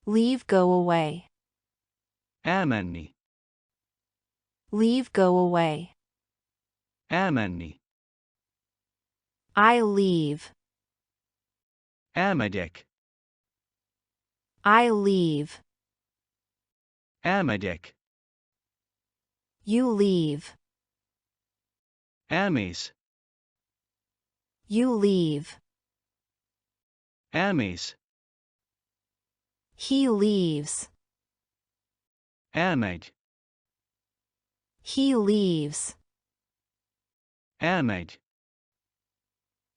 Leave go away. Elmenni. Leave go away. Elmenni. I leave. Elmegyek. I leave. Elmegyek. You leave. Elmész. You leave. Elmész. He leaves. Elmegy. He leaves. Elmegy.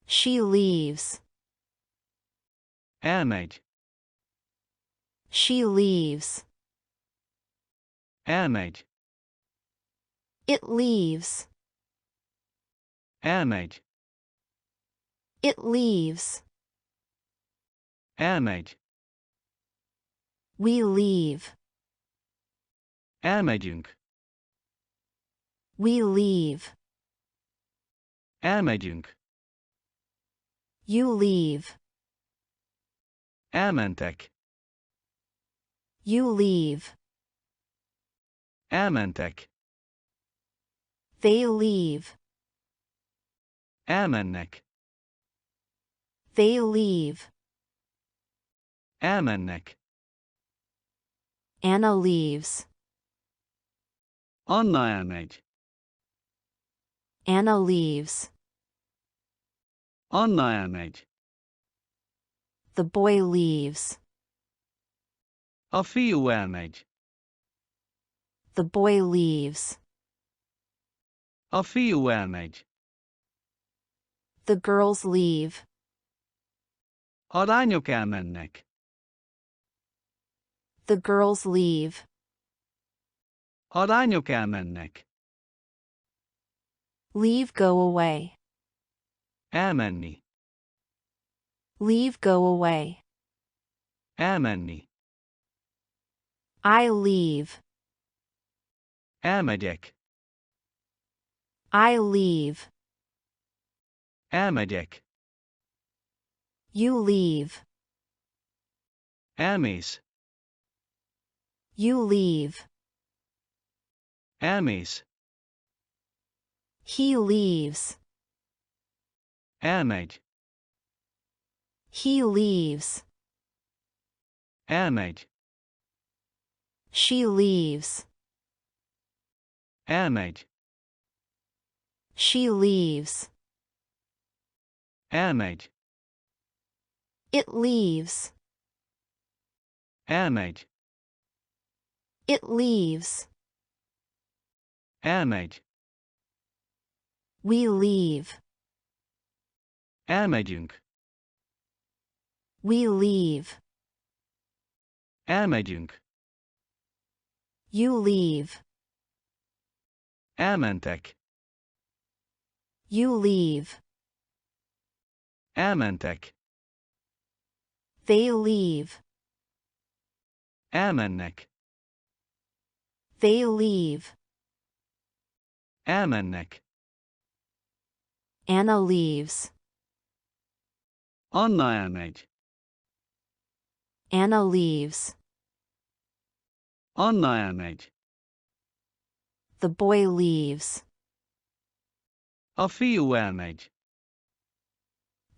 She leaves. Elmegy. She leaves. Elmegy. It leaves. Elmegy. It leaves. Elmegy. We leave. Elmegyünk. We leave. Elmegyünk. You leave. Elmentek. You leave. Elmentek. They leave. Elmennek. They leave. Elmennek. Anna leaves. Anna elmegy. Anna leaves. Anna elmegy. The boy leaves. A fiú elmegy. The boy leaves. A fiú elmegy. The girls leave. A lányok elmennek. The girls leave. A lányok elmennek. Leave go away. Elmenni. Leave go away. Elmenni. I leave. Elmegyek. I leave. Elmegyek. You leave. Elmész. You leave. Elmész. He leaves. Elmegy. He leaves. Elmegy. She leaves. Elmegy. She leaves. Elmegy. It leaves. Elmegy. It leaves. Elmegy. We leave. Elmegyünk. We leave. Elmegyünk. You leave. Elmentek. You leave. Elmentek. They leave. Elmennek. They leave. Elmennek. Anna leaves. Anna elmegy. Anna leaves. Anna elmegy. The boy leaves. A fiú elmegy.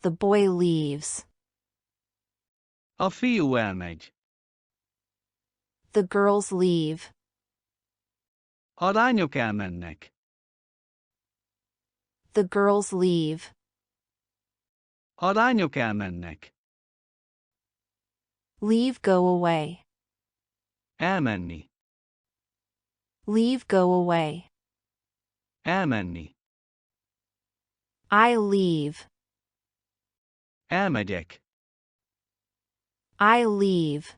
The boy leaves. A fiú elmegy. The girls leave. A lányok elmennek. The girls leave. A lányok elmennek. Leave go away. Elmenni. Leave go away. Elmenni. I leave. Elmegyek. I leave.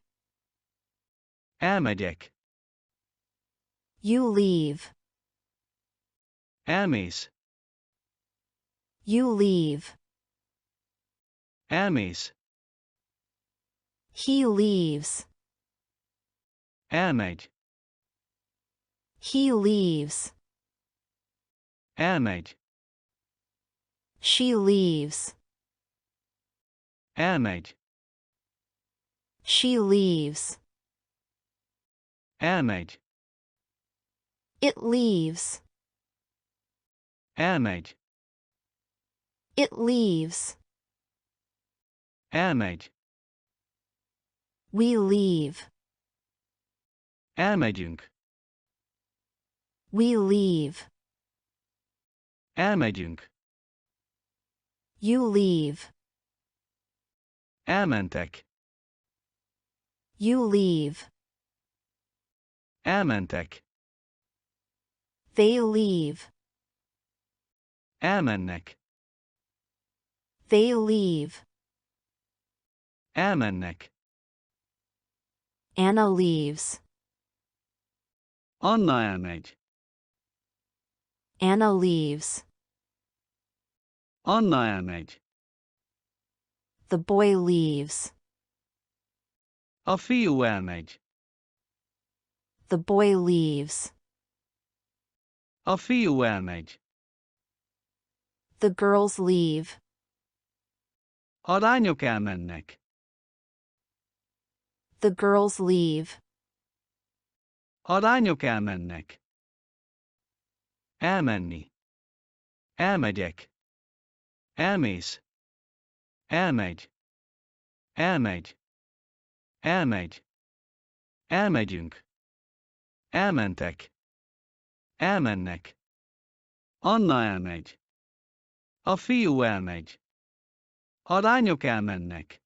Elmegyek. You leave. Elmész. You leave. Elmész. He leaves. Elmegy. He leaves. Elmegy. She leaves. Elmegy. She leaves. Elmegy. It leaves. Elmegy. It leaves. Elmegy. We leave. Elmegyünk. We leave. Elmegyünk. You leave. Elmentek. You leave. Elmentek. They leave. Elmennek. They leave. Elmennek. Anna leaves. Anna elmegy. Anna leaves. Anna elmegy. The boy leaves. A fiú elmegy. The boy leaves. A fiú elmegy. The girls leave. A lányok elmennek. The girls leave. A lányok elmennek. Elmenni. Elmegyek. Elmész. Elmegy. Elmegy. Elmegy. Elmegyünk. Elmentek. Elmennek. Anna elmegy. A fiú elmegy. A lányok elmennek.